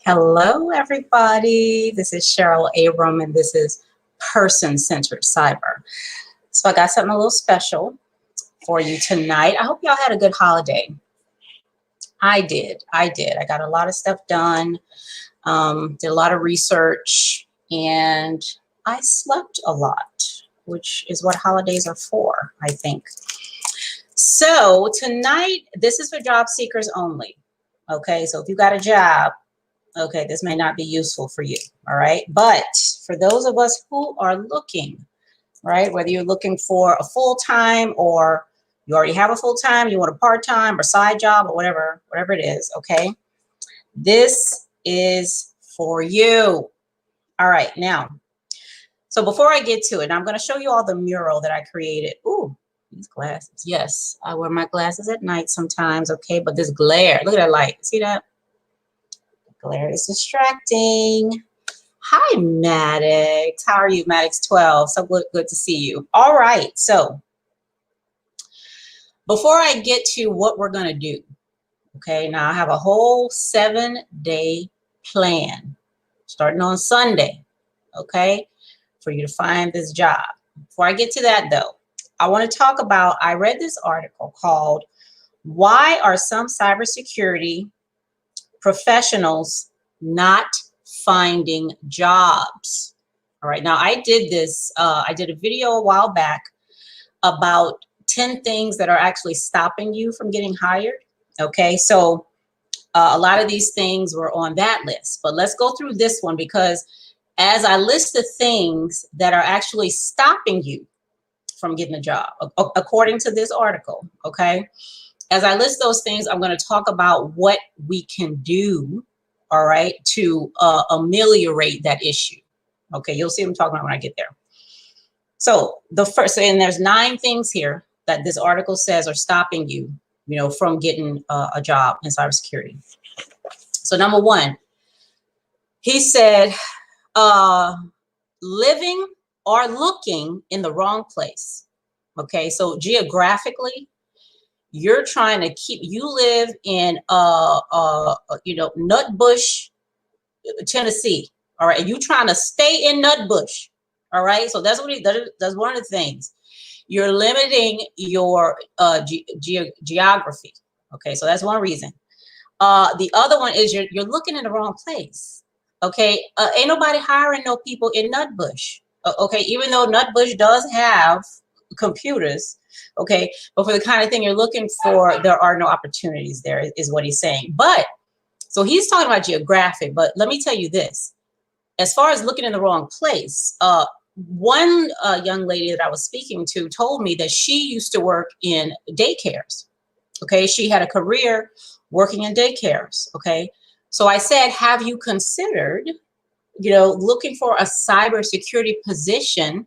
Hello, everybody. This is Cheryl Abram, and this is Person-Centered Cyber. So I got something a little special for you tonight. I hope y'all had a good holiday. I did. I got a lot of stuff done, did a lot of research, and I slept a lot, which is what holidays are for, I think. So tonight, this is for job seekers only. Okay, so if you got a job, okay, this may not be useful for you, all right? But for those of us who are looking, right, whether you're looking for a full-time or you already have a full-time, you want a part-time or side job or whatever it is, okay? This is for you. All right, now, so before I get to it, I'm going to show you all the mural that I created. Ooh, these glasses. Yes, I wear my glasses at night sometimes, okay? But this glare, look at that light. See that? Glare is distracting. Hi, Maddox. How are you, Maddox12? So good to see you. All right, so before I get to what we're going to do, okay, now I have a whole 7-day plan starting on Sunday, okay, for you to find this job. Before I get to that, though, I want to talk about, I read this article called, Why Are Some Cybersecurity Professionals Not Finding Jobs? All right, now I did this, I did a video a while back about 10 things that are actually stopping you from getting hired. Okay, so a lot of these things were on that list, but let's go through this one because as I list the things that are actually stopping you from getting a job, according to this article, okay, as I list those things, I'm going to talk about what we can do, all right, to ameliorate that issue. Okay, you'll see what I'm talking about when I get there. So the first, and there's 9 things here that this article says are stopping you, you know, from getting a job in cybersecurity. So number 1, he said, living or looking in the wrong place. Okay, so geographically, you're trying to keep, you live in, you know, Nutbush, Tennessee. All right, and you trying to stay in Nutbush. All right, so that's that's one of the things. You're limiting your geography. Okay, so that's one reason. The other one is you're looking in the wrong place. Okay, ain't nobody hiring no people in Nutbush. Okay, even though Nutbush does have computers, okay, but for the kind of thing you're looking for, there are no opportunities there, is what he's saying. But so he's talking about geographic, but let me tell you this, as far as looking in the wrong place, one young lady that I was speaking to told me that she used to work in daycares. Okay, she had a career working in daycares. Okay, so I said, have you considered, you know, looking for a cybersecurity position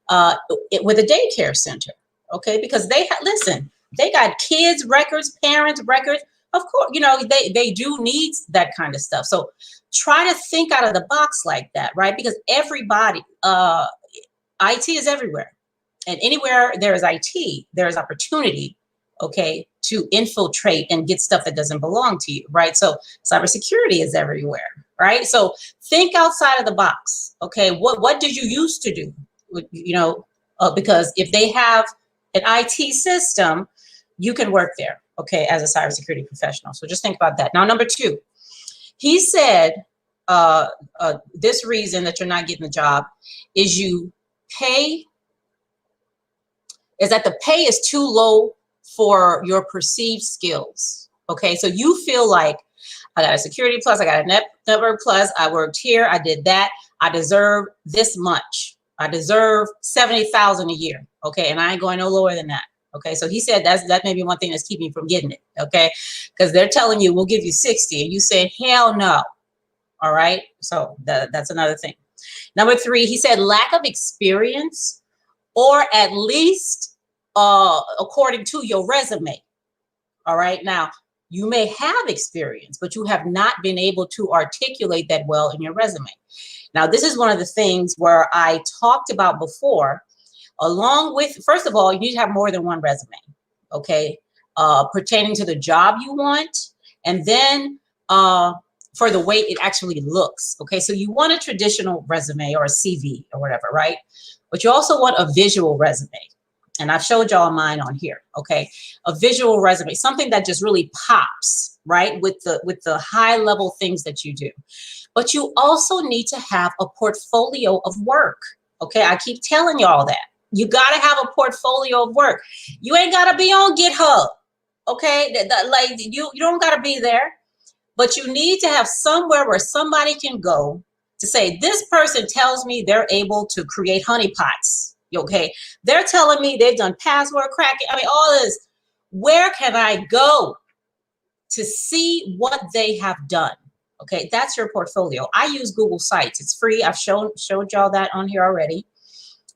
with a daycare center? Okay, because they listen, they got kids records, parents records. Of course, you know, they do need that kind of stuff. So try to think out of the box like that, right? Because everybody, IT is everywhere, and anywhere there is IT, there is opportunity, okay, to infiltrate and get stuff that doesn't belong to you, right? So cybersecurity is everywhere, right? So think outside of the box, okay? What did you used to do? You know, because if they have an IT system, you can work there, okay, as a cybersecurity professional. So just think about that. Now, number 2, he said this reason that you're not getting the job is that the pay is too low for your perceived skills. Okay, so you feel like, I got a security plus, I got a network plus, I worked here, I did that, I deserve this much. I deserve $70,000 a year. Okay, and I ain't going no lower than that. Okay, so he said that may be one thing that's keeping you from getting it. Okay, because they're telling you we'll give you 60, and you said hell no. All right, so that's another thing. Number 3, he said lack of experience, or at least according to your resume. All right, now you may have experience, but you have not been able to articulate that well in your resume. Now, this is one of the things where I talked about before, along with, first of all, you need to have more than one resume, okay, pertaining to the job you want. And then for the way it actually looks. Okay, so you want a traditional resume or a CV or whatever, right? But you also want a visual resume. And I've showed y'all mine on here. Okay, a visual resume, something that just really pops, right? With the high level things that you do. But you also need to have a portfolio of work. Okay, I keep telling y'all that. You got to have a portfolio of work. You ain't got to be on GitHub. Okay, like you don't got to be there. But you need to have somewhere where somebody can go to say, this person tells me they're able to create honeypots. Okay, they're telling me they've done password cracking. I mean, all this. Where can I go to see what they have done? Okay, that's your portfolio. I use Google Sites. It's free. I've showed y'all that on here already.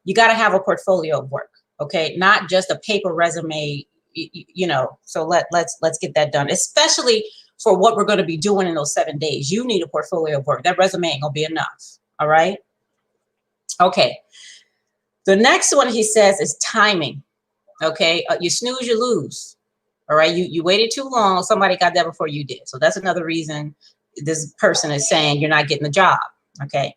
You got to have a portfolio of work. Okay, not just a paper resume. You know. So let's get that done, especially for what we're going to be doing in those 7 days. You need a portfolio of work. That resume ain't gonna be enough. All right. Okay. The next one he says is timing. Okay. You snooze, you lose. All right. You waited too long. Somebody got that before you did. So that's another reason this person is saying you're not getting the job. Okay.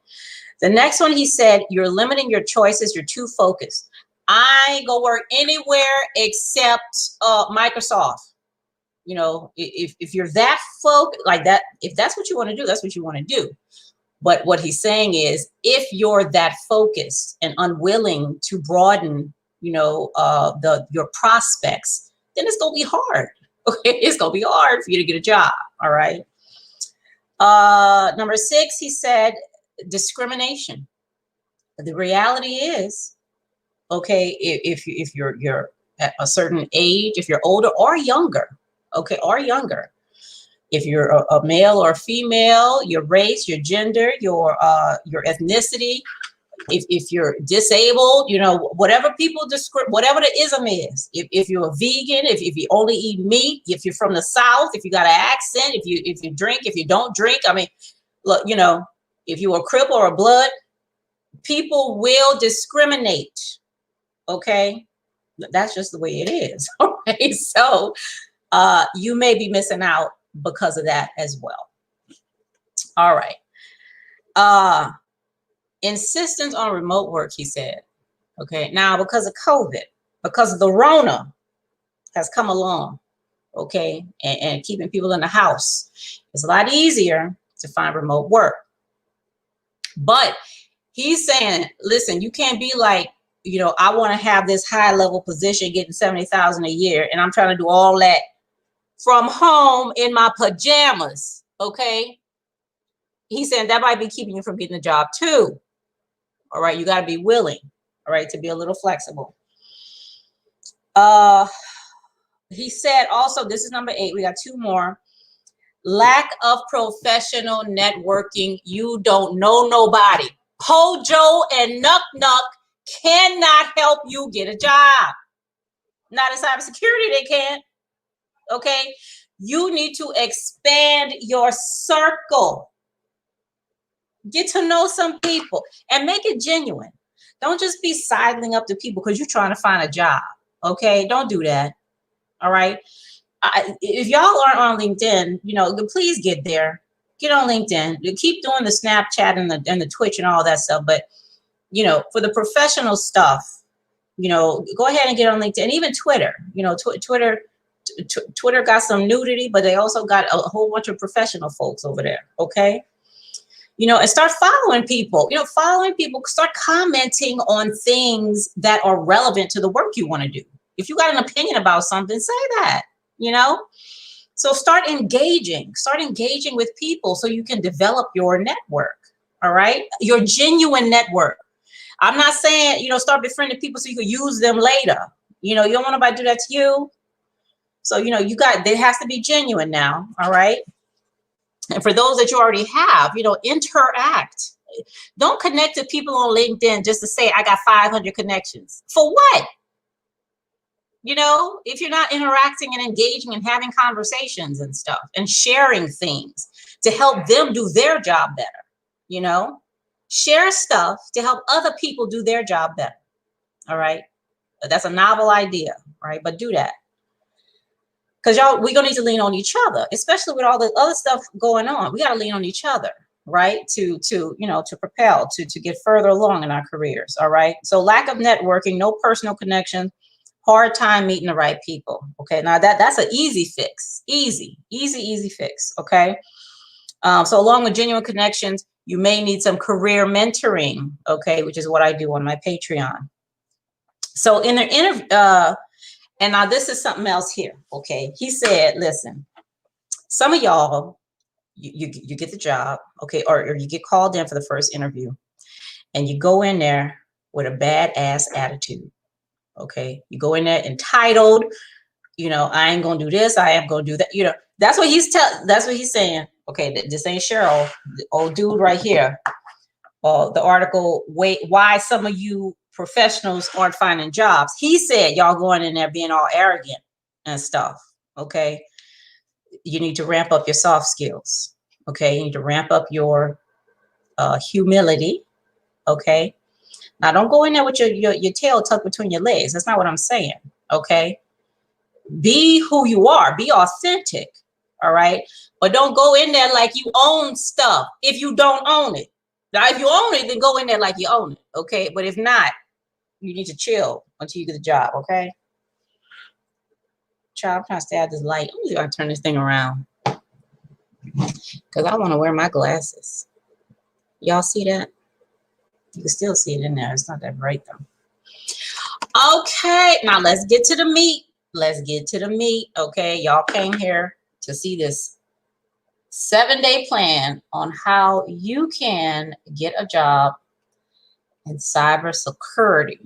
The next one he said, you're limiting your choices. You're too focused. I ain't gonna work anywhere except Microsoft. You know, if you're that focused like that, if that's what you want to do, that's what you want to do. But what he's saying is, if you're that focused and unwilling to broaden, you know, your prospects, then it's gonna be hard. Okay, it's gonna be hard for you to get a job. All right. Number 6, he said, discrimination. The reality is, okay, if you're at a certain age, if you're older or younger. Okay, or younger. If you're a male or female, your race, your gender, your ethnicity, if you're disabled, you know, whatever people describe, whatever the ism is. If you're a vegan, if you only eat meat, if you're from the South, if you got an accent, if you drink, if you don't drink. I mean, look, you know, if you're a cripple or a blood, people will discriminate. Okay, that's just the way it is. Okay, so you may be missing out because of that as well. All right. Insistence on remote work, he said. Okay. Now, because of COVID, because of the Rona has come along, okay, and keeping people in the house, it's a lot easier to find remote work. But he's saying, listen, you can't be like, you know, I want to have this high level position getting $70,000 a year, and I'm trying to do all that from home in my pajamas. Okay. He said that might be keeping you from getting a job too. All right. You got to be willing, all right, to be a little flexible. He said also, this is number 8. We got 2 more. Lack of professional networking. You don't know nobody. Hojo and Nuck Nuck cannot help you get a job. Not in cybersecurity, they can't. Okay. You need to expand your circle. Get to know some people and make it genuine. Don't just be sidling up to people because you're trying to find a job. Okay, don't do that. All right. If y'all aren't on LinkedIn, you know, please get there. Get on LinkedIn. Keep doing the Snapchat and the Twitch and all that stuff. But you know, for the professional stuff, you know, go ahead and get on LinkedIn. And even Twitter. You know, Twitter got some nudity, but they also got a whole bunch of professional folks over there. Okay. You know, and start following people, you know, start commenting on things that are relevant to the work you want to do. If you got an opinion about something, say that, you know. So start engaging with people so you can develop your network. All right. Your genuine network. I'm not saying, you know, start befriending people so you can use them later. You know, you don't want nobody to do that to you. So, you know, there has to be genuine now. All right. And for those that you already have, you know, interact. Don't connect to people on LinkedIn just to say, I got 500 connections. For what? You know, if you're not interacting and engaging and having conversations and stuff and sharing things to help them do their job better, you know, share stuff to help other people do their job better. All right. That's a novel idea, right? But do that. because y'all, we're gonna need to lean on each other, especially with all the other stuff going on. We got to lean on each other, right? To you know, to propel, to get further along in our careers. All right. So lack of networking, no personal connection, hard time meeting the right people. Okay. Now that's an easy fix. Easy fix. Okay. So along with genuine connections, you may need some career mentoring. Okay, which is what I do on my Patreon. So in the interview, and now this is something else here. Okay, he said, listen, some of y'all, you get the job, okay, or you get called in for the first interview, and you go in there with a badass attitude. Okay, you go in there entitled, you know, I ain't gonna do this, I am gonna do that. You know, that's what he's saying. Okay, this ain't Cheryl, the old dude right here. The article, why some of you professionals aren't finding jobs. He said y'all going in there being all arrogant and stuff. Okay, you need to ramp up your soft skills. Okay, you need to ramp up your humility. Okay, now don't go in there with your tail tucked between your legs. That's not what I'm saying. Okay, be who you are. Be authentic. All right, but don't go in there like you own stuff if you don't own it. Now, if you own it, then go in there like you own it. Okay, but if not, you need to chill until you get the job. Okay. Child, I'm trying to stay out this light. I'm just gonna turn this thing around because I want to wear my glasses. Y'all see that? You can still see it in there. It's not that bright though. Okay, now let's get to the meat. Let's get to the meat. Okay, y'all came here to see this 7-day plan on how you can get a job in cybersecurity.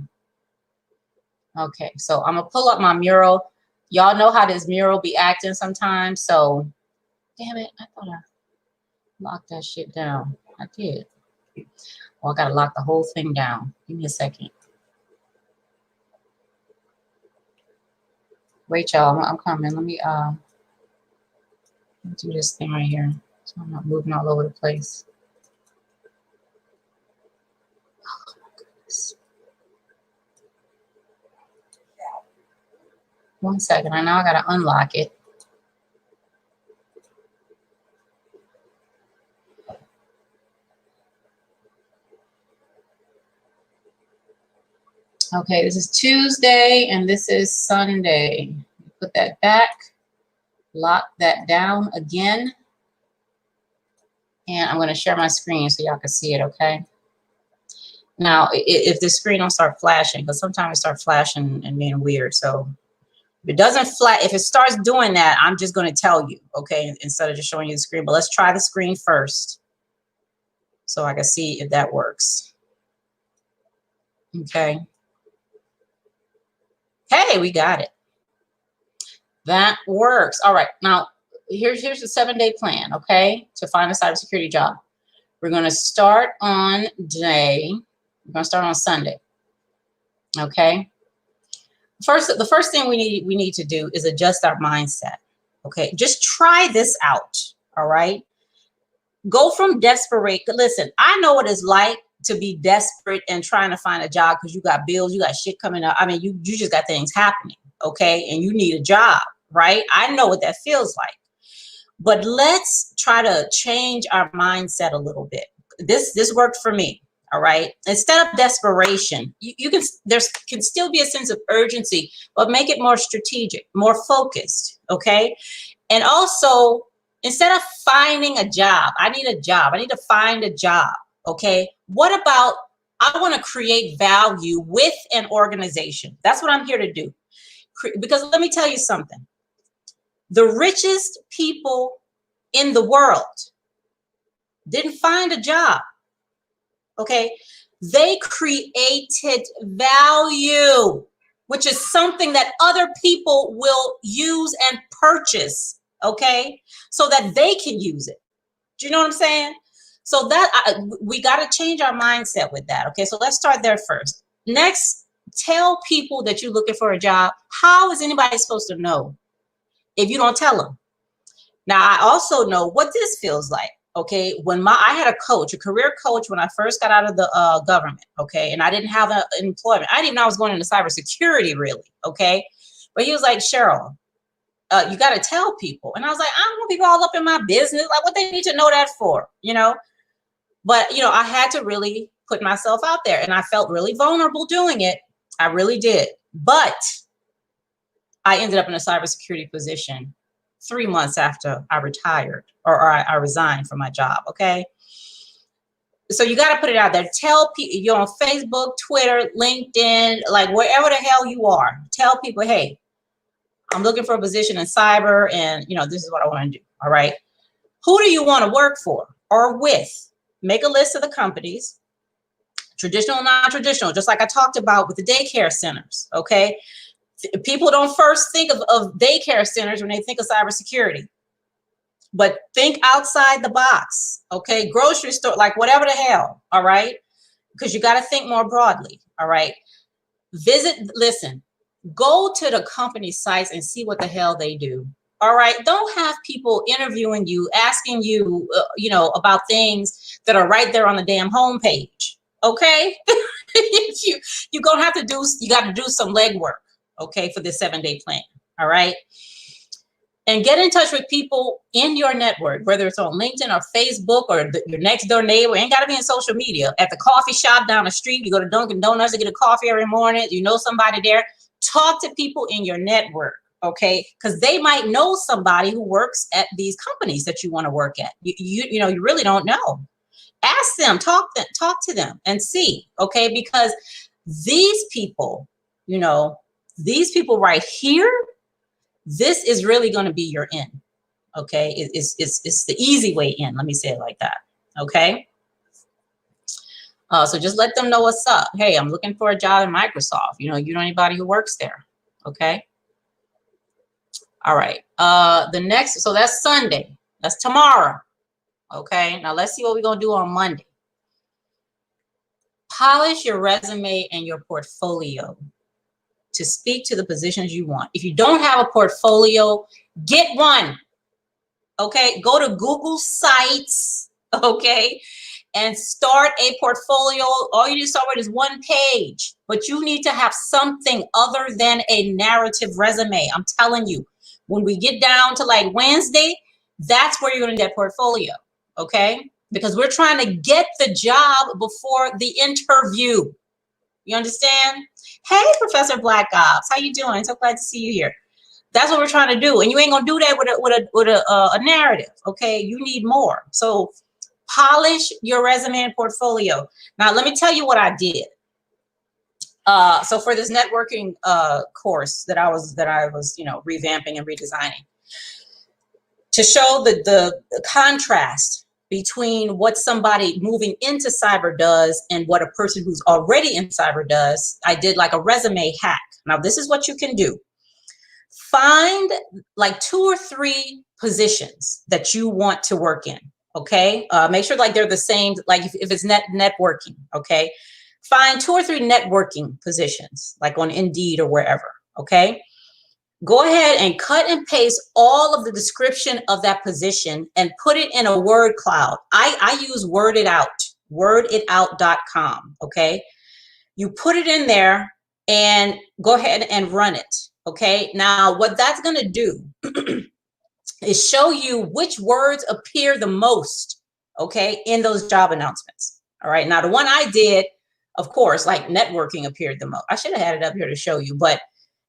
Okay, so I'm gonna pull up my mural. Y'all know how this mural be acting sometimes. So, damn it, I thought I locked that shit down. I did. Well, I gotta lock the whole thing down. Give me a second. Wait, y'all, I'm coming. Let me do this thing right here so I'm not moving all over the place. Oh my goodness. 1 second. I know I gotta unlock it. Okay, this is Tuesday and this is Sunday. Put that back. Lock that down again. And I'm going to share my screen so y'all can see it, okay? Now, if the screen don't start flashing, because sometimes it starts flashing and being weird. So if it doesn't if it starts doing that, I'm just going to tell you, okay, instead of just showing you the screen. But let's try the screen first so I can see if that works. Okay. Hey, we got it. That works. All right. Now, here's the 7-day plan, okay, to find a cybersecurity job. We're going to start on we're going to start on Sunday. Okay. The first thing we need to do is adjust our mindset. Okay. Just try this out. All right. Go from desperate. Listen, I know what it's like to be desperate and trying to find a job because you got bills, you got shit coming up. I mean, you just got things happening. Okay. And you need a job, right? I know what that feels like. But let's try to change our mindset a little bit. This worked for me. All right. Instead of desperation, there can still be a sense of urgency, but make it more strategic, more focused. Okay. And also, instead of finding a job, I need a job. I need to find a job. Okay. What about, I want to create value with an organization. That's what I'm here to do. Because let me tell you something. The richest people in the world didn't find a job. Okay. They created value, which is something that other people will use and purchase. Okay. So that they can use it. Do you know what I'm saying? So that we got to change our mindset with that. Okay. So let's start there first. Next, tell people that you're looking for a job. How is anybody supposed to know if you don't tell them? Now, I also know what this feels like. Okay, when I had a coach, a career coach, when I first got out of the government. Okay, and I didn't have an employment. I didn't know I was going into cybersecurity really. Okay, but he was like, Cheryl, you got to tell people. And I was like, I don't want people all up in my business. Like, what they need to know that for, you know? But, you know, I had to really put myself out there, and I felt really vulnerable doing it. I really did. But I ended up in a cybersecurity position 3 months after I retired, or I resigned from my job. Okay. So you got to put it out there. Tell people you're on Facebook, Twitter, LinkedIn, like wherever the hell you are. Tell people, hey, I'm looking for a position in cyber, and you know, this is what I want to do. All right. Who do you want to work for or with? Make a list of the companies, traditional, non-traditional, just like I talked about with the daycare centers. Okay. People don't first think of daycare centers when they think of cybersecurity, but think outside the box. Okay. Grocery store, like whatever the hell. All right. Because you got to think more broadly. All right. Listen, go to the company sites and see what the hell they do. All right. Don't have people interviewing you, asking you, you know, about things that are right there on the damn homepage. Okay. You're going to have to you got to do some legwork. Okay. For this 7-day plan. All right. And get in touch with people in your network, whether it's on LinkedIn or Facebook or your next door neighbor. Ain't got to be in social media. At the coffee shop down the street, you go to Dunkin' Donuts to get a coffee every morning. You know somebody there. Talk to people in your network, okay? Because they might know somebody who works at these companies that you want to work at. You know, you really don't know. Ask them, talk to them and see, okay? Because these people, you know, these people right here, this is really going to be your in, okay? It's the easy way in. Let me say it like that, okay? So just let them know what's up. Hey, I'm looking for a job in Microsoft. You know anybody who works there, okay? All right. The next, so that's Sunday. That's tomorrow, okay? Now let's see what we're going to do on Monday. Polish your resume and your portfolio to speak to the positions you want. If you don't have a portfolio, get one, okay? Go to Google Sites, okay? And start a portfolio. All you need to start with is 1 page, but you need to have something other than a narrative resume. I'm telling you, when we get down to like Wednesday, that's where you're going to get portfolio, okay? Because we're trying to get the job before the interview. You understand? Hey, Professor Black Ops, how you doing? So glad to see you here. That's what we're trying to do, and you ain't gonna do that with a narrative, okay? You need more. So polish your resume and portfolio. Now, let me tell you what I did. So for this networking course that I was, you know, revamping and redesigning, to show the contrast between what somebody moving into cyber does and what a person who's already in cyber does, I did like a resume hack. Now, this is what you can do. Find like 2 or 3 positions that you want to work in. Okay. Make sure like they're the same, like if it's networking. Okay. Find 2 or 3 networking positions, like on Indeed or wherever. Okay. Go ahead and cut and paste all of the description of that position and put it in a word cloud. I use worditout.com. Okay. You put it in there and go ahead and run it. Okay. Now what that's going to do is show you which words appear the most, okay, in those job announcements. All right. Now, the one I did, of course, like networking appeared the most. I should have had it up here to show you, but,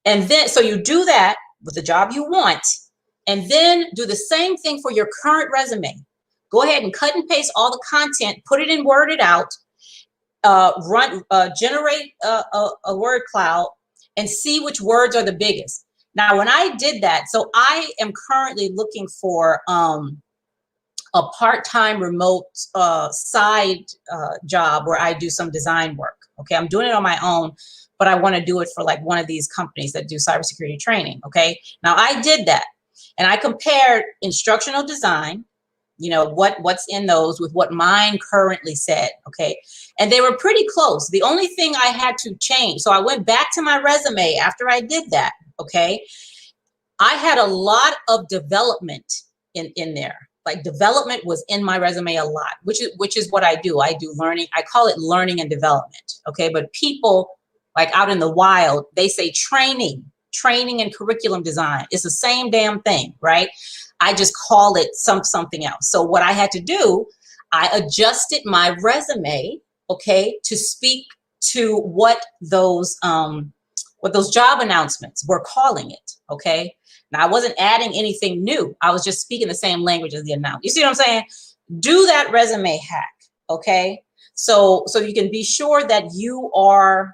and then, so you do that with the job you want, and then do the same thing for your current resume. Go ahead and cut and paste all the content, put it in Worded Out, generate a word cloud, and see which words are the biggest. Now, when I did that, so I am currently looking for a part-time remote side job where I do some design work. Okay, I'm doing it on my own, but I want to do it for like one of these companies that do cybersecurity training. Okay, now I did that, and I compared instructional design, you know, what's in those with what mine currently said. Okay, and they were pretty close. The only thing I had to change, so I went back to my resume after I did that. Okay, I had a lot of development in there. Like development was in my resume a lot, which is what I do. I do learning. I call it learning and development. Okay, but people like out in the wild, they say training. training and curriculum design. It's the same damn thing, right? I just call it something else. So what I had to do, I adjusted my resume, okay, to speak to what those job announcements were calling it, okay? Now, I wasn't adding anything new. I was just speaking the same language as the announcement. You see what I'm saying? Do that resume hack, okay? So you can be sure that you are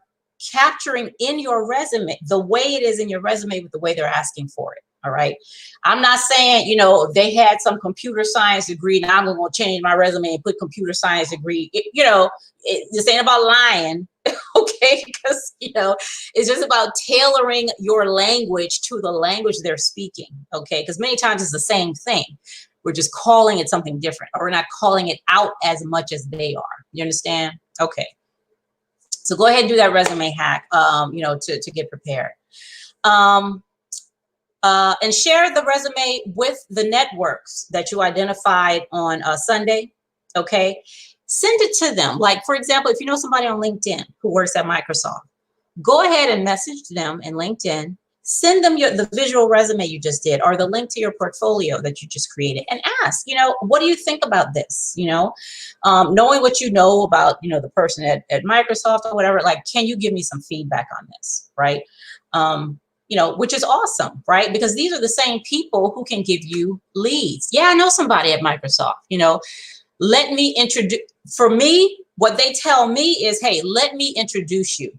capturing in your resume the way it is in your resume with the way they're asking for it. All right. I'm not saying, you know, if they had some computer science degree, now I'm going to change my resume and put computer science degree. This ain't about lying. Okay. Because, you know, it's just about tailoring your language to the language they're speaking. Okay. Because many times it's the same thing. We're just calling it something different, or we're not calling it out as much as they are. You understand? Okay. So go ahead and do that resume hack, to get prepared. And share the resume with the networks that you identified on Sunday, okay? Send it to them. Like, for example, if you know somebody on LinkedIn who works at Microsoft, go ahead and message them in LinkedIn. Send them the visual resume you just did, or the link to your portfolio that you just created, and ask, you know, what do you think about this? You know, knowing what you know about, you know, the person at Microsoft or whatever, like, can you give me some feedback on this, right? Which is awesome, right? Because these are the same people who can give you leads. Yeah, I know somebody at Microsoft, you know, let me introduce, for me, what they tell me is, hey, let me introduce you.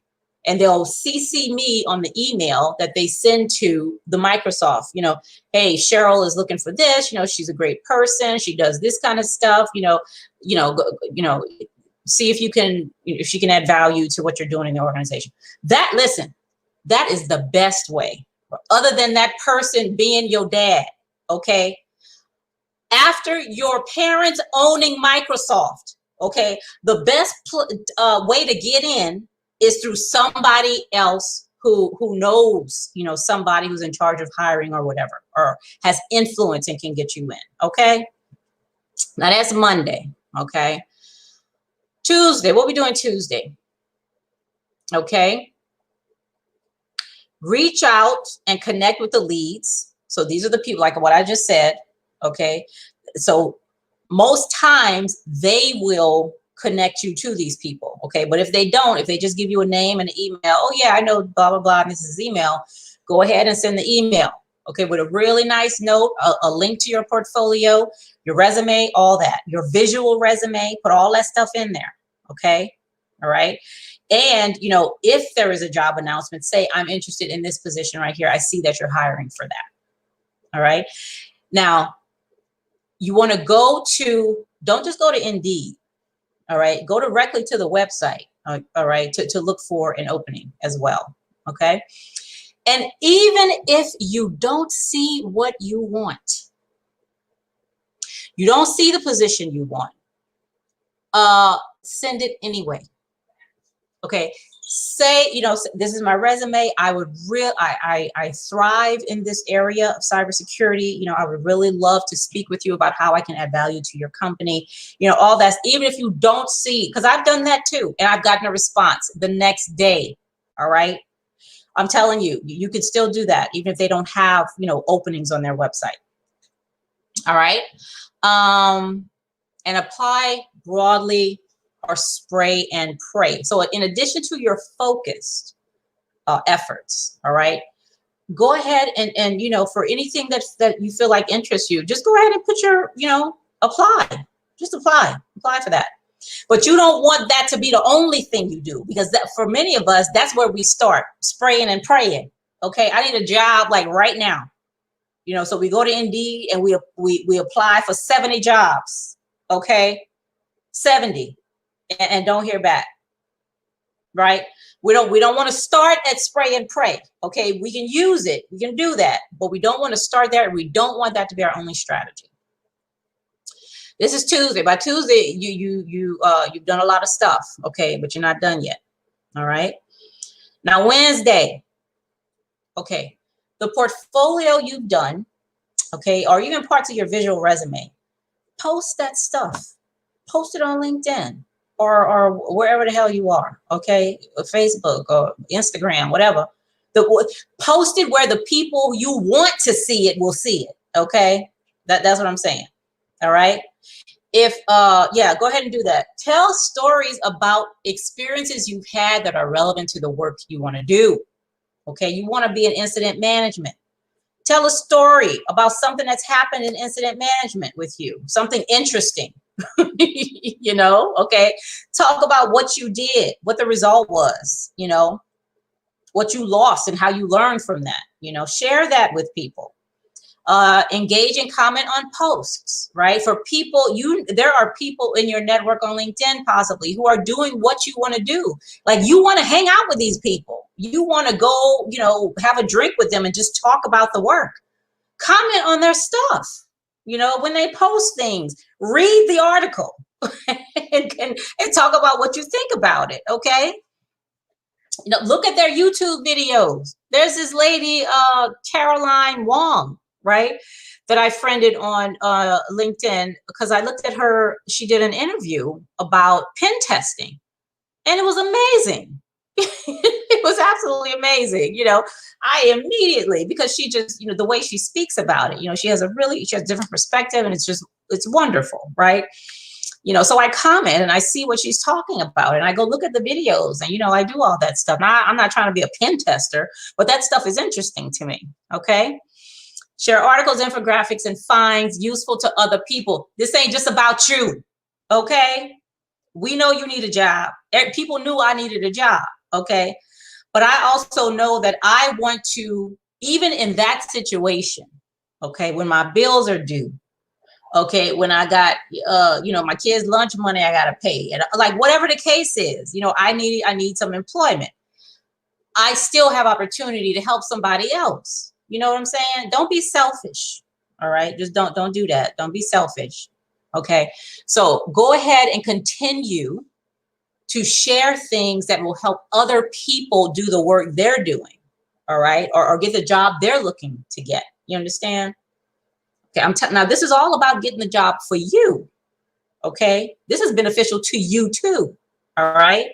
And they'll CC me on the email that they send to the Microsoft, you know, hey, Cheryl is looking for this, you know, she's a great person. She does this kind of stuff, see if if she can add value to what you're doing in the organization. That is the best way. Other than that person being your dad, okay? After your parents owning Microsoft, okay, the best way to get in is through somebody else who knows, you know, somebody who's in charge of hiring or whatever, or has influence and can get you in, okay? Now that's Monday, okay? Tuesday, what we doing Tuesday? Okay. Reach out and connect with the leads. So these are the people, like what I just said, okay? So most times they will connect you to these people, okay? But if they don't, if they just give you a name and an email, oh yeah, I know blah, blah, blah, and this is email, go ahead and send the email, okay? With a really nice note, a link to your portfolio, your resume, all that, your visual resume, put all that stuff in there, okay? All right. And, you know, if there is a job announcement, say, I'm interested in this position right here. I see that you're hiring for that. All right. Now, you want to don't just go to Indeed. All right. Go directly to the website. All right. To look for an opening as well. Okay. And even if you don't see what you want, you don't see the position you want, send it anyway. Okay, say, you know, this is my resume. I thrive in this area of cybersecurity. You know, I would really love to speak with you about how I can add value to your company. You know, all that, even if you don't see, because I've done that too. And I've gotten a response the next day. All right. I'm telling you, you can still do that, even if they don't have, you know, openings on their website. All right. And apply broadly, or spray and pray. So in addition to your focused efforts, all right, go ahead and you know, for anything that you feel like interests you, just go ahead and put your, you know, apply. Just apply for that. But you don't want that to be the only thing you do, because that, for many of us, that's where we start, spraying and praying. Okay, I need a job like right now. You know, so we go to Indeed and we apply for 70 jobs. Okay, 70. And don't hear back, right? We don't want to start at spray and pray. Okay, we can use it, we can do that, but we don't want to start there. We don't want that to be our only strategy. This is Tuesday. By Tuesday, you've done a lot of stuff, okay, but you're not done yet. All right. Now Wednesday, okay, the portfolio you've done, okay, or even parts of your visual resume, post that stuff. Post it on LinkedIn. Or wherever the hell you are, okay, Facebook or Instagram, whatever. Post it where the people you want to see it will see it. Okay, that's what I'm saying. All right. If yeah, go ahead and do that. Tell stories about experiences you've had that are relevant to the work you want to do. Okay, you want to be in incident management. Tell a story about something that's happened in incident management with you, something interesting. You know, okay. Talk about what you did, what the result was, you know, what you lost and how you learned from that. You know, share that with people. Engage and comment on posts, right? For people, there are people in your network on LinkedIn possibly who are doing what you want to do. Like, you want to hang out with these people. You want to go, you know, have a drink with them and just talk about the work. Comment on their stuff. You know, when they post things, read the article and talk about what you think about it. Okay. You know, look at their YouTube videos. There's this lady, Caroline Wong, right, that I friended on LinkedIn, because I looked at her. She did an interview about pen testing, and it was amazing. It was absolutely amazing. You know, I immediately, because she just, you know, the way she speaks about it, you know, she has a different perspective, and it's wonderful, right? You know, so I comment and I see what she's talking about, and I go look at the videos, and, you know, I do all that stuff. Now, I'm not trying to be a pen tester, but that stuff is interesting to me. Okay. Share articles, infographics, and finds useful to other people. This ain't just about you. Okay. We know you need a job. People knew I needed a job. Okay. But I also know that I want to, even in that situation, okay, when my bills are due, okay, when I got, you know, my kids' lunch money I got to pay, and like whatever the case is, you know, I need some employment. I still have opportunity to help somebody else. You know what I'm saying? Don't be selfish. All right. Just don't do that. Don't be selfish. Okay. So go ahead and continue to share things that will help other people do the work they're doing. All right. Or get the job they're looking to get. You understand? Okay. Now this is all about getting the job for you. Okay. This is beneficial to you too. All right.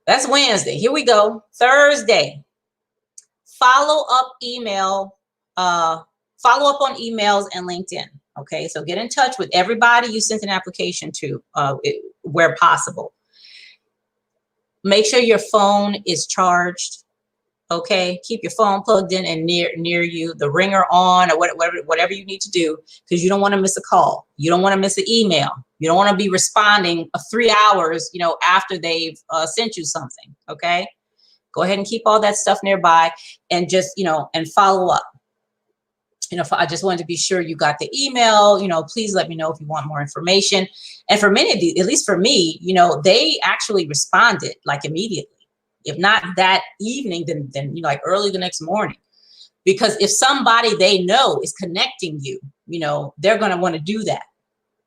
That's Wednesday. Here we go. Thursday. Follow up on emails and LinkedIn. Okay, so get in touch with everybody you sent an application to, where possible. Make sure your phone is charged. Okay, keep your phone plugged in and near you, the ringer on, or whatever you need to do, because you don't want to miss a call. You don't want to miss an email. You don't want to be responding 3 hours, you know, after they've sent you something. Okay. Go ahead and keep all that stuff nearby, and just, you know, and follow up. You know, I just wanted to be sure you got the email. You know, please let me know if you want more information. And for many of these, at least for me, you know, they actually responded like immediately. If not that evening, then you know, like early the next morning. Because if somebody they know is connecting you, you know, they're going to want to do that.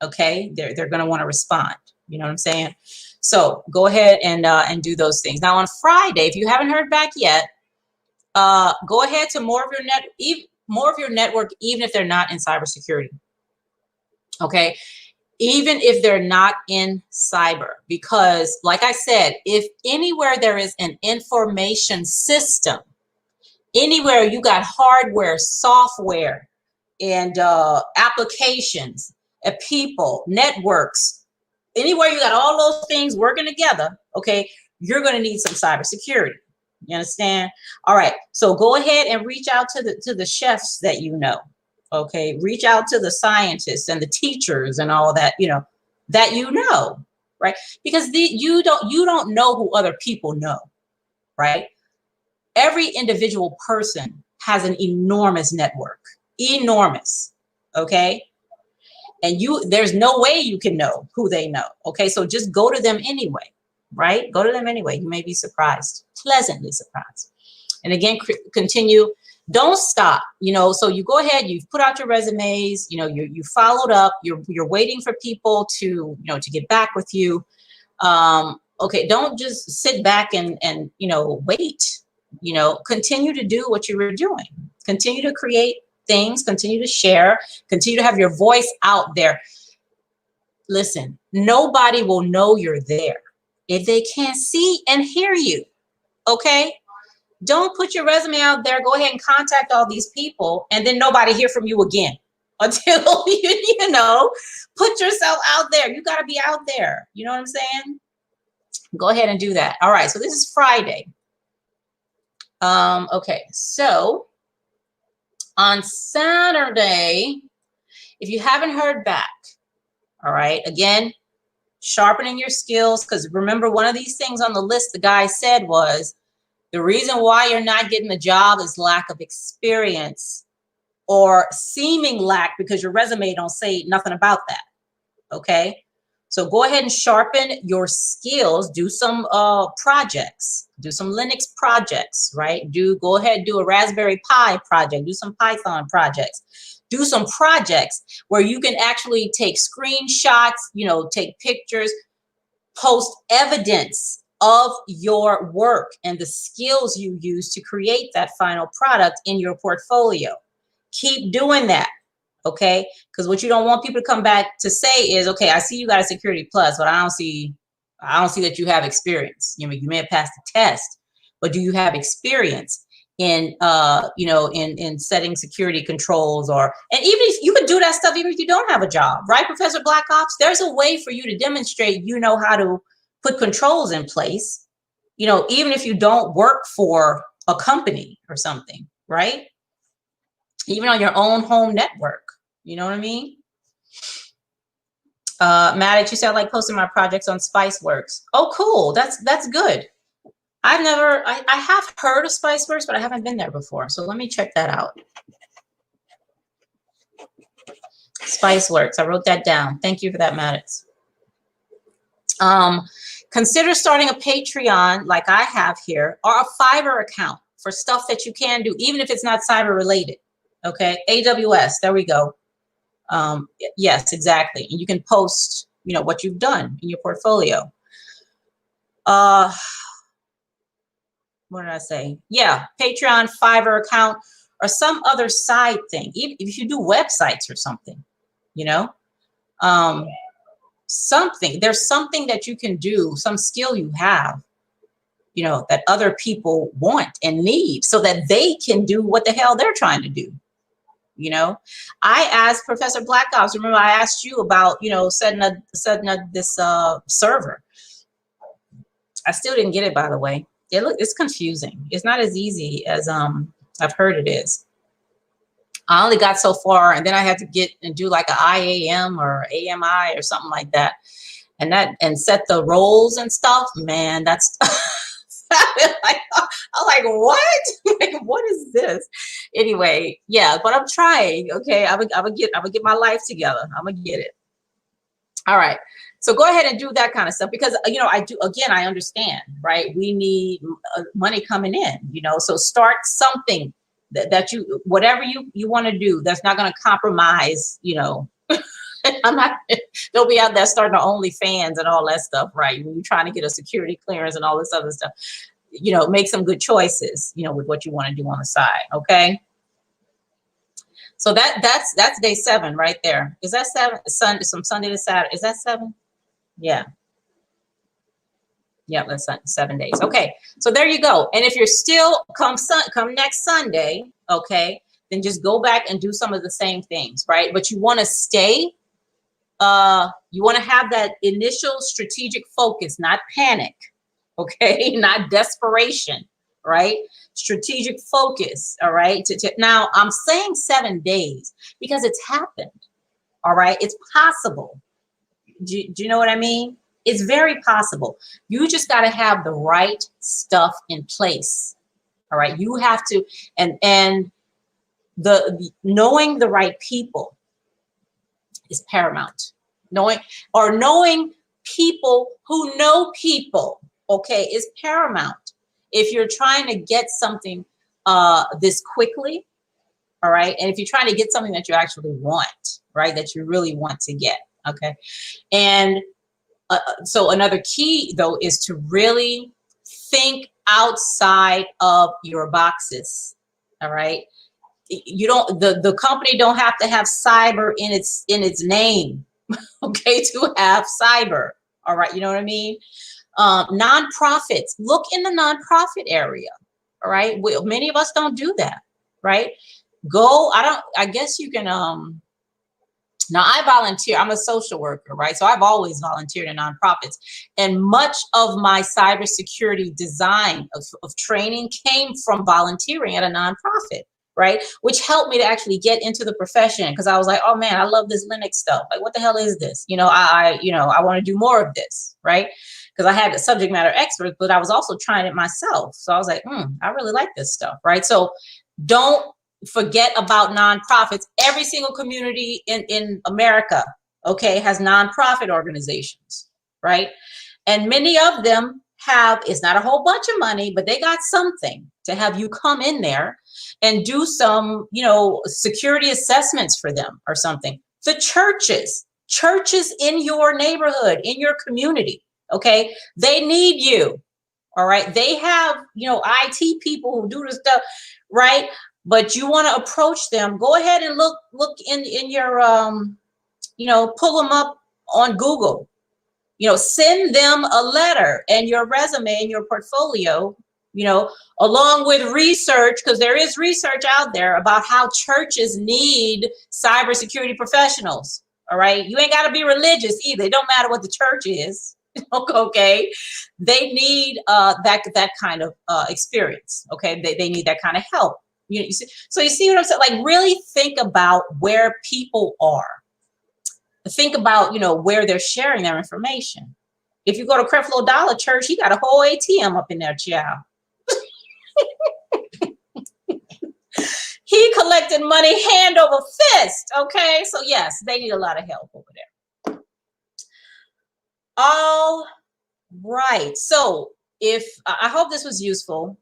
Okay, they're going to want to respond. You know what I'm saying? So go ahead and do those things. Now on Friday, if you haven't heard back yet, go ahead to more of your network, even if they're not in cybersecurity. Okay, even if they're not in cyber, because like I said, if anywhere there is an information system, anywhere you got hardware, software, and applications, people, networks, anywhere you got all those things working together, okay, you're going to need some cybersecurity. You understand? All right. So go ahead and reach out to the chefs that you know. Okay. Reach out to the scientists and the teachers and all that, you know, right? Because you don't know who other people know, right? Every individual person has an enormous network, enormous. Okay. And there's no way you can know who they know. Okay. So just go to them anyway, right? Go to them anyway. You may be surprised, pleasantly surprised. And again, continue. Don't stop, you know, so you go ahead, you've put out your resumes, you know, you followed up, you're waiting for people to, you know, to get back with you. Okay. Don't just sit back and, you know, wait, you know, continue to do what you were doing. Continue to create things, continue to share, continue to have your voice out there. Listen, nobody will know you're there if they can't see and hear you. Okay. Don't put your resume out there. Go ahead and contact all these people, and then nobody hear from you again until you know, put yourself out there. You got to be out there. You know what I'm saying? Go ahead and do that. All right. So this is Friday. Okay. So on Saturday, if you haven't heard back, all right, again, sharpening your skills, because remember, one of these things on the list the guy said was the reason why you're not getting the job is lack of experience, or seeming lack, because your resume don't say nothing about that. Okay, so go ahead and sharpen your skills. Do some projects. Do some Linux projects, right? Go ahead, do a Raspberry Pi project. Do some Python projects. Do some projects where you can actually take screenshots, you know, take pictures, post evidence of your work and the skills you use to create that final product in your portfolio. Keep doing that, okay? Because what you don't want people to come back to say is, okay, I see you got a Security Plus, but I don't see that you have experience. You know, you may have passed the test, but do you have experience in you know, in setting security controls? Or, and even if you can do that stuff even if you don't have a job, right, Professor Black Ops? There's a way for you to demonstrate you know how to put controls in place, you know, even if you don't work for a company or something, right? Even on your own home network, you know what I mean? Maddox, you said I like posting my projects on Spiceworks. Oh, cool. That's good. I have heard of Spiceworks, but I haven't been there before. So let me check that out. Spiceworks. I wrote that down. Thank you for that, Maddox. Consider starting a Patreon like I have here, or a Fiverr account for stuff that you can do, even if it's not cyber related. Okay, AWS, there we go. Yes, exactly. And you can post, you know, what you've done in your portfolio. What did I say? Yeah, Patreon, Fiverr account, or some other side thing. Even if you do websites or something, you know, there's something that you can do, some skill you have, you know, that other people want and need so that they can do what the hell they're trying to do. You know, I asked Professor Black Ops, remember I asked you about, you know, setting up this server. I still didn't get it, by the way. It's confusing. It's not as easy as I've heard it is. I only got so far, and then I had to get and do like an IAM or AMI or something like that, and set the roles and stuff. Man, that's I'm like, what? Like, what is this? Anyway, yeah, but I'm trying. Okay, I'm gonna get my life together. I'm gonna get it. All right. So go ahead and do that kind of stuff, because, you know, I understand, right? We need money coming in, you know, so start something that you, whatever you want to do, that's not going to compromise, you know. They'll be out there starting their OnlyFans and all that stuff, right? When you're trying to get a security clearance and all this other stuff, you know, make some good choices, you know, with what you want to do on the side. Okay. So that's day 7 right there. Is that 7? From Sunday to Saturday. Is that 7? Yeah. Yeah, that's 7 days. Okay, so there you go. And if you're still come next Sunday, okay, then just go back and do some of the same things, right? But you want to stay. You want to have that initial strategic focus, not panic, okay, not desperation, right? Strategic focus, all right? Now, I'm saying 7 days because it's happened, all right? It's possible. Do you know what I mean? It's very possible. You just got to have the right stuff in place, all right? You have to, and knowing the right people is paramount. Knowing people who know people, okay, is paramount. If you're trying to get something this quickly, all right, and if you're trying to get something that you actually want, right, that you really want to get, okay, and so another key though is to really think outside of your boxes, all right. You don't, the company don't have to have cyber in its name, okay, to have cyber, all right, you know what I mean? Nonprofits, look in the nonprofit area, All right. Well, many of us don't do that. Right. I guess you can, now I volunteer, I'm a social worker, right? So I've always volunteered in nonprofits, and much of my cybersecurity design of training came from volunteering at a nonprofit, right? Which helped me to actually get into the profession, because I was like, oh man, I love this Linux stuff. Like, what the hell is this? I want to do more of this, right? Because I had the subject matter experts, but I was also trying it myself. So I was like, I really like this stuff, right? So don't forget about nonprofits. Every single community in America, okay, has nonprofit organizations, right? And many of them have, it's not a whole bunch of money, but they got something to have you come in there and do some, security assessments for them or something. The churches in your neighborhood, in your community, okay, they need you. All right. They have, IT people who do this stuff, right? But you want to approach them. Go ahead and look in your, pull them up on Google. Send them a letter and your resume and your portfolio, along with research, because there is research out there about how churches need cybersecurity professionals. All right. You ain't got to be religious either. It don't matter what the church is. Okay. They need that kind of experience. Okay. They need that kind of help. So you see what I'm saying? Like, really think about where people are. Think about, where they're sharing their information. If you go to Creflo Dollar Church, he got a whole ATM up in there, child. He collected money hand over fist. Okay. So yes, they need a lot of help over there. All right. So I hope this was useful,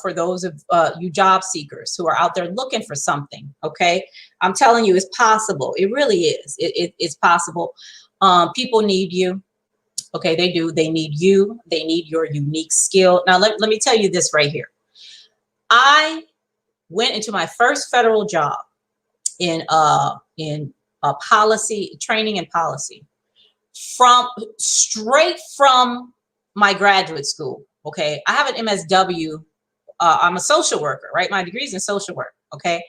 for those of you job seekers who are out there looking for something. Okay. I'm telling you, it's possible. It really is. It's possible. People need you. Okay. They do. They need you. They need your unique skill. Now, let me tell you this right here. I went into my first federal job in policy training and policy straight from my graduate school. Okay. I have an MSW. I'm a social worker, right? My degree is in social work. Okay.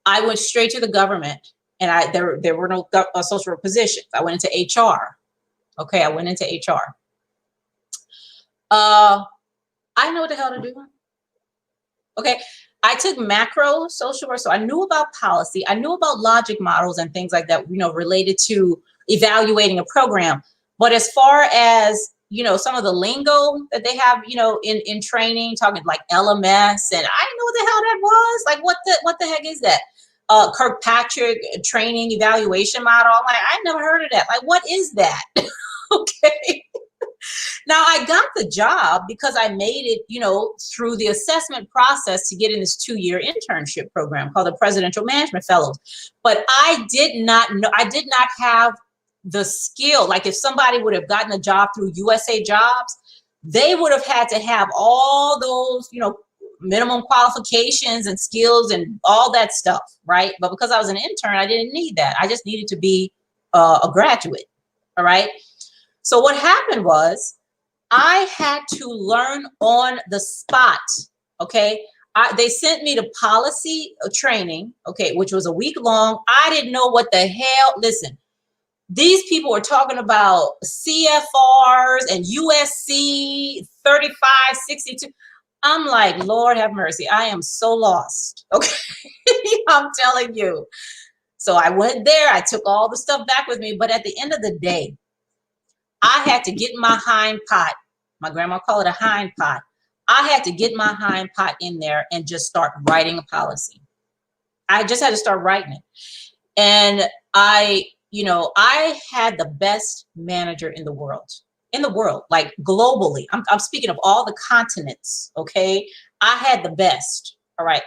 I went straight to the government, and there were no social work positions. I went into HR. Okay. I went into HR. I know what the hell to do. Okay. I took macro social work. So I knew about policy. I knew about logic models and things like that, related to evaluating a program. But as far as, some of the lingo that they have, in training, talking like LMS, and I didn't know what the hell that was. Like, what the heck is that? Kirkpatrick training evaluation model. I'm like, I never heard of that. Like, what is that? Okay. Now, I got the job because I made it, through the assessment process to get in this 2-year internship program called the Presidential Management Fellows. But I did not have the skill. Like, if somebody would have gotten a job through USA Jobs, they would have had to have all those, minimum qualifications and skills and all that stuff, right? But because I was an intern, I didn't need that. I just needed to be a graduate, all right? So what happened was I had to learn on the spot, okay? They sent me to policy training, okay, which was a week long. I didn't know what the hell. Listen, these people were talking about CFRs and USC 3562. I'm like, Lord have mercy. I am so lost, okay? I'm telling you. So I went there. I took all the stuff back with me. But at the end of the day, I had to get my hind pot. My grandma called it a hind pot. I had to get my hind pot in there and just start writing a policy. I just had to start writing it. And I had the best manager in the world, like globally. I'm speaking of all the continents. Okay. I had the best. All right.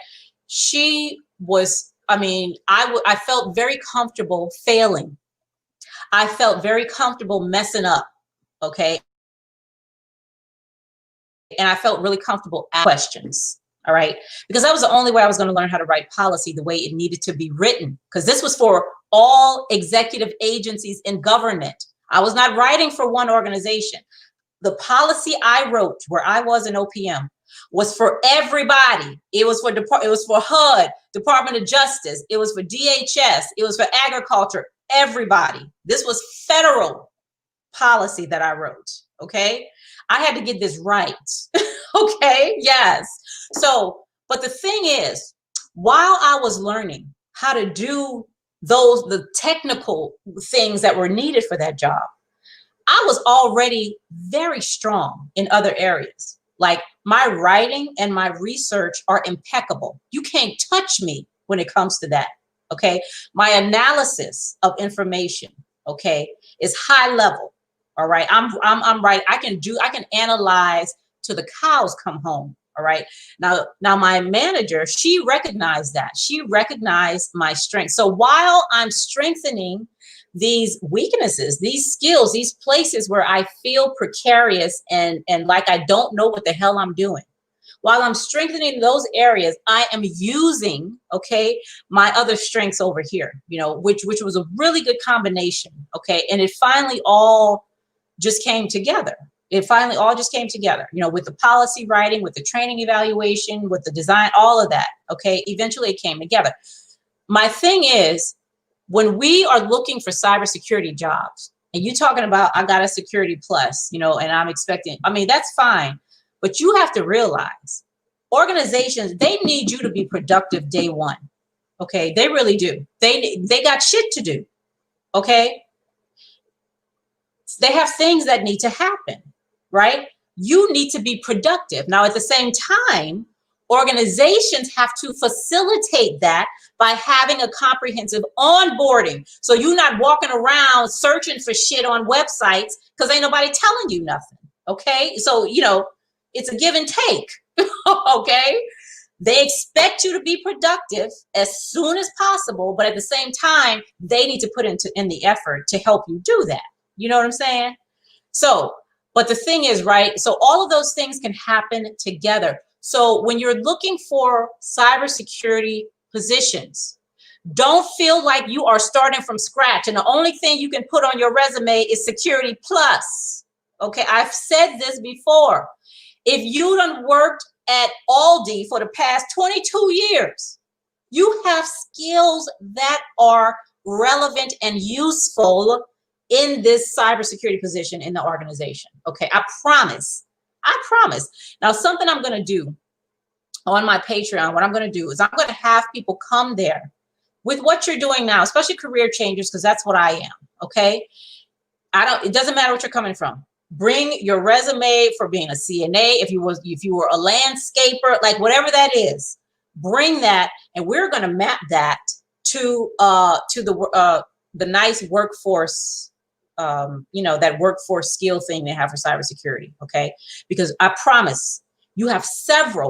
She was, I felt very comfortable failing. I felt very comfortable messing up. Okay. And I felt really comfortable asking questions. All right. Because that was the only way I was going to learn how to write policy the way it needed to be written. Because this was for all executive agencies in government. I was not writing for one organization. The policy I wrote where I was in OPM was for everybody. It was for HUD, Department of Justice. It was for DHS. It was for agriculture. Everybody. This was federal policy that I wrote. Okay. I had to get this right. Okay. Yes. So, but the thing is, while I was learning how to do the technical things that were needed for that job, I was already very strong in other areas. Like my writing and my research are impeccable. You can't touch me when it comes to that. Okay. My analysis of information, okay, is high level. All right. I'm right. I can analyze till the cows come home. All right. Now my manager, she recognized that. She recognized my strength. So while I'm strengthening these weaknesses, these skills, these places where I feel precarious and like I don't know what the hell I'm doing, while I'm strengthening those areas, I am using, okay, my other strengths over here, you know, which was a really good combination. Okay. And it finally all just came together. It finally all just came together, you know, with the policy writing, with the training evaluation, with the design, all of that. Okay. Eventually it came together. My thing is, when we are looking for cybersecurity jobs and you talking about, I got a security plus, you know, and I'm expecting, I mean, that's fine, but you have to realize organizations, they need you to be productive day one. Okay. They really do. They got shit to do. Okay. They have things that need to happen, right? You need to be productive. Now, at the same time, organizations have to facilitate that by having a comprehensive onboarding. So you're not walking around searching for shit on websites because ain't nobody telling you nothing. Okay. So, you know, it's a give and take. Okay. They expect you to be productive as soon as possible, but at the same time, they need to put in the effort to help you do that. You know what I'm saying? So, but the thing is, right? So all of those things can happen together. So when you're looking for cybersecurity positions, don't feel like you are starting from scratch and the only thing you can put on your resume is security plus. Okay, I've said this before. If you done worked at Aldi for the past 22 years, you have skills that are relevant and useful in this cybersecurity position in the organization. Okay, I promise. I promise. Now, something I'm going to do on my Patreon, what I'm going to do is I'm going to have people come there with what you're doing now, especially career changers, because that's what I am. Okay, it doesn't matter what you're coming from. Bring your resume for being a CNA. If you were a landscaper, like whatever that is, bring that, and we're going to map that to the nice workforce. You know, that workforce skill thing they have for cybersecurity. Okay. Because I promise you have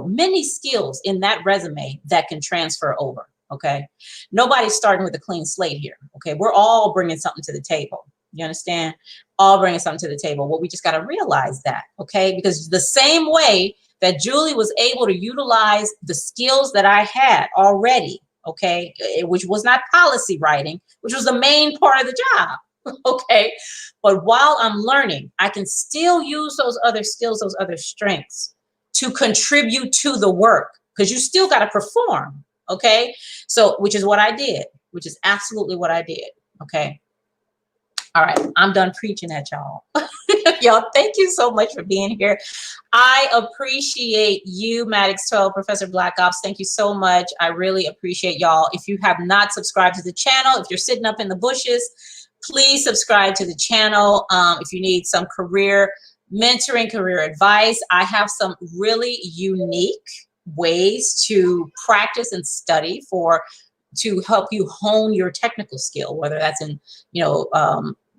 many skills in that resume that can transfer over. Okay. Nobody's starting with a clean slate here. Okay. We're all bringing something to the table. You understand? All bringing something to the table. Well, we just got to realize that. Okay. Because the same way that Julie was able to utilize the skills that I had already, okay, which was not policy writing, which was the main part of the job. Okay. But while I'm learning, I can still use those other skills, those other strengths to contribute to the work because you still got to perform. Okay. So, which is what I did, which is absolutely what I did. Okay. All right. I'm done preaching at y'all. Y'all, thank you so much for being here. I appreciate you, Maddox 12, Professor Black Ops. Thank you so much. I really appreciate y'all. If you have not subscribed to the channel, if you're sitting up in the bushes, please subscribe to the channel. If you need some career mentoring, career advice, I have some really unique ways to practice and study to help you hone your technical skill, whether that's in,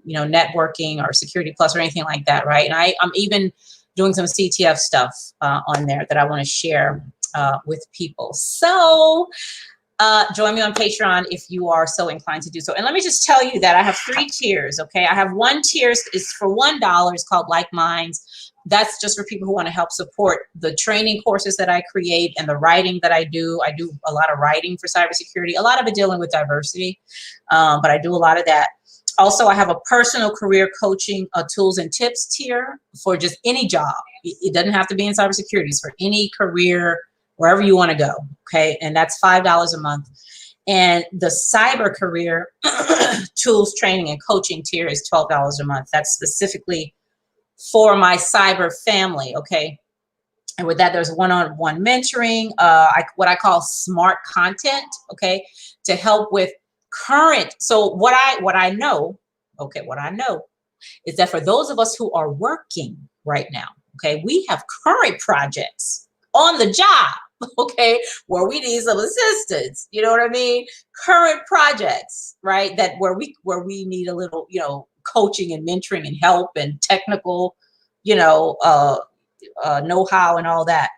networking or security plus or anything like that, right? And I'm even doing some CTF stuff on there that I want to share with people. So join me on Patreon if you are so inclined to do so. And let me just tell you that I have 3 tiers, okay? I have one tier is for $1. It's called Like Minds. That's just for people who want to help support the training courses that I create and the writing that I do. I do a lot of writing for cybersecurity, a lot of it dealing with diversity, but I do a lot of that. Also, I have a personal career coaching tools and tips tier for just any job. It doesn't have to be in cybersecurity. It's for any career, wherever you want to go. Okay. And that's $5 a month. And the cyber career tools, training, and coaching tier is $12 a month. That's specifically for my cyber family. Okay. And with that, there's one-on-one mentoring, what I call smart content. Okay. To help with current. So what I know is that for those of us who are working right now, okay, we have current projects on the job, okay, where we need some assistance. You know what I mean? Current projects, right? That where we need a little, coaching and mentoring and help and technical, know-how and all that.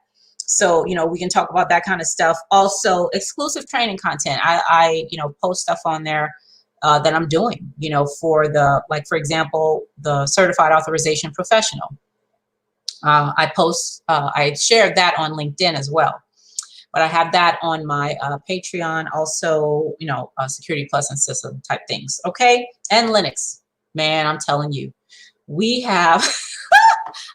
So, we can talk about that kind of stuff. Also, exclusive training content. I post stuff on there that I'm doing, for for example, the certified authorization professional. I shared that on LinkedIn as well, but I have that on my Patreon also, Security Plus and system type things. Okay. And Linux, man, I'm telling you, we have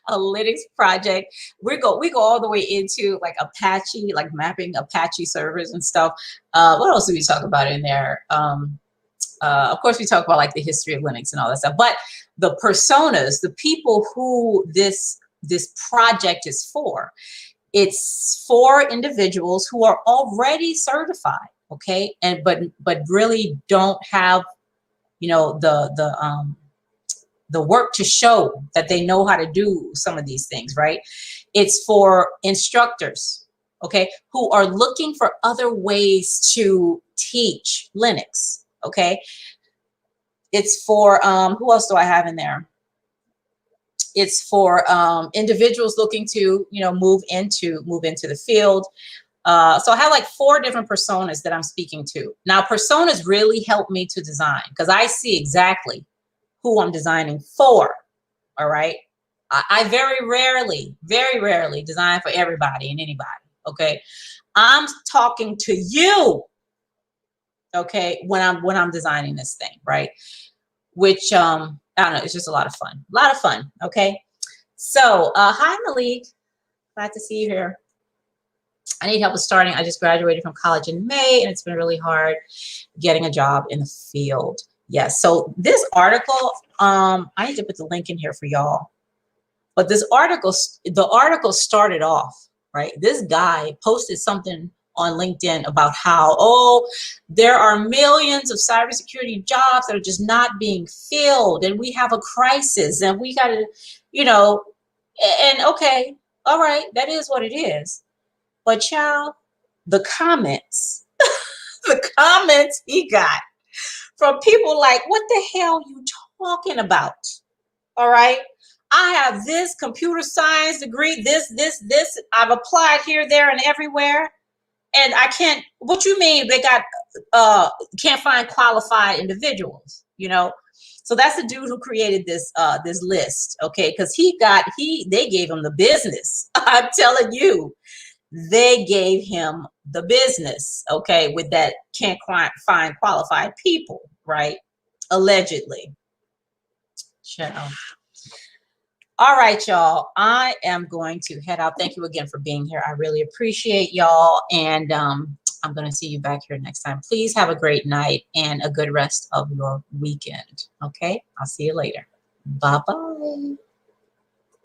a Linux project. We go all the way into like Apache, like mapping Apache servers and stuff. What else do we talk about in there? Of course, we talk about like the history of Linux and all that stuff. But the personas, the people who this project is for, it's for individuals who are already certified, okay, and but really don't have, the work to show that they know how to do some of these things, right? It's for instructors, okay, who are looking for other ways to teach Linux, okay? It's for, who else do I have in there? It's for individuals looking to, move into the field. So I have like 4 different personas that I'm speaking to. Now, personas really help me to design because I see exactly who I'm designing for. All right. I very rarely design for everybody and anybody. Okay. I'm talking to you. Okay. When I'm designing this thing, right? Which, I don't know. It's just a lot of fun. Okay. So, hi, Malik. Glad to see you here. I need help with starting. I just graduated from college in May and it's been really hard getting a job in the field. Yes. So this article, I need to put the link in here for y'all. But the article started off, right? This guy posted something on LinkedIn about how, there are millions of cybersecurity jobs that are just not being filled and we have a crisis and we got to, and okay, all right, that is what it is. But child, the comments, the comments he got from people like, what the hell are you talking about? All right. I have this computer science degree, this. I've applied here, there, and everywhere. And I can't, what you mean they got, can't find qualified individuals, So that's the dude who created this list, okay? Because they gave him the business. I'm telling you. They gave him the business, okay, with that can't find qualified people, right? Allegedly. All right, y'all. I am going to head out. Thank you again for being here. I really appreciate y'all. And I'm going to see you back here next time. Please have a great night and a good rest of your weekend. Okay? I'll see you later. Bye-bye.